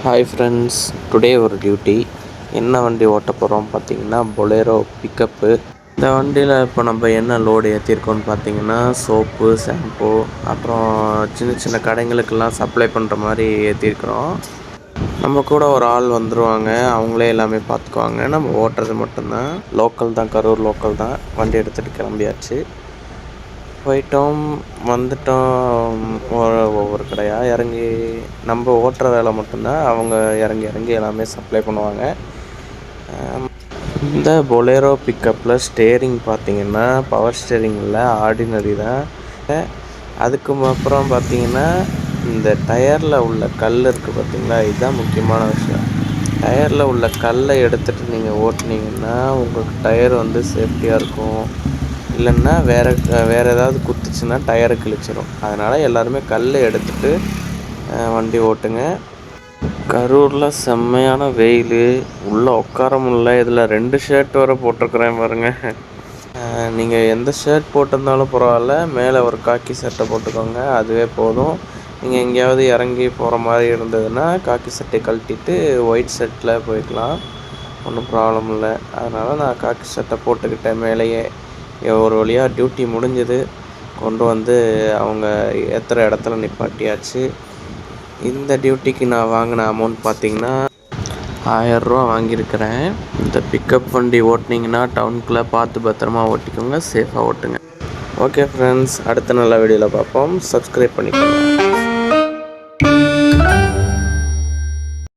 Hi friends, today ஒரு duty. என்ன வண்டி ஓட்ட போகிறோம் பார்த்தீங்கன்னா, பொலேரோ பிக்கப்பு. இந்த வண்டியில் இப்போ நம்ம என்ன லோடு ஏற்றிருக்கோன்னு பார்த்தீங்கன்னா, சோப்பு, ஷாம்பு, அப்புறம் சின்ன சின்ன கடைங்களுக்கெல்லாம் சப்ளை பண்ணுற மாதிரி ஏற்றிருக்கிறோம். நம்ம கூட ஒரு ஆள் வந்துடுவாங்க, அவங்களே எல்லாமே பார்த்துக்குவாங்க. நம்ம ஓட்டுறது மட்டும்தான். லோக்கல் தான், கரூர் லோக்கல் தான். வண்டி எடுத்துகிட்டு கிளம்பியாச்சு. போயிட்டோம், வந்துட்டோம். ஒவ்வொரு கடையாக இறங்கி நம்ம ஓட்டுற வேலை மட்டும்தான். அவங்க இறங்கி இறங்கி எல்லாமே சப்ளை பண்ணுவாங்க. இந்த பொலேரோ பிக்கப்பில் ஸ்டேரிங் பார்த்திங்கன்னா பவர் ஸ்டேரிங் இல்லை, ஆர்டினரி தான். அதுக்கு அப்புறம் பார்த்திங்கன்னா இந்த டயரில் உள்ள கல் இருக்குது பார்த்திங்களா, இதுதான் முக்கியமான விஷயம். டயரில் உள்ள கல்லை எடுத்துகிட்டு நீங்கள் ஓட்டினீங்கன்னா உங்களுக்கு டயர் வந்து சேஃப்டியாக இருக்கும். இல்லைன்னா வேறு ஏதாவது குத்துச்சுன்னா டயரை கிழிச்சிடும். அதனால் எல்லாருமே கல்லை எடுத்துகிட்டு வண்டி ஓட்டுங்க. கரூரில் செம்மையான வெயில், உள்ளே உட்கார முடியல. இதில் 2 ஷர்ட் வரை போட்டிருக்கிறேன் பாருங்கள். நீங்கள் எந்த ஷர்ட் போட்டிருந்தாலும் பரவாயில்ல, மேலே ஒரு காக்கி சட்டை போட்டுக்கோங்க, அதுவே போதும். நீங்கள் எங்கேயாவது இறங்கி போகிற மாதிரி இருந்ததுன்னா காக்கி சட்டை கழட்டிட்டு ஒயிட் ஷர்ட்டில் போய்க்கலாம், ஒன்றும் ப்ராப்ளம் இல்லை. அதனால் நான் காக்கி சட்டை போட்டுக்கிட்டேன் மேலேயே. ஒரு வழியாக டியூட்டி முடிஞ்சது. கொண்டு வந்து அவங்க ஏற்றுற இடத்துல நிப்பாட்டியாச்சு. இந்த டியூட்டிக்கு நான் வாங்கின அமௌண்ட் பார்த்திங்கன்னா 1000 ரூபா வாங்கியிருக்கிறேன். இந்த பிக்கப் வண்டி ஓட்டினீங்கன்னா டவுனுக்குள்ளே பார்த்து பத்திரமா ஓட்டிக்கோங்க, சேஃபாக ஓட்டுங்க. ஓகே ஃப்ரெண்ட்ஸ், அடுத்த நல்ல வீடியோவில் பார்ப்போம். சப்ஸ்கிரைப் பண்ணிக்கோங்க.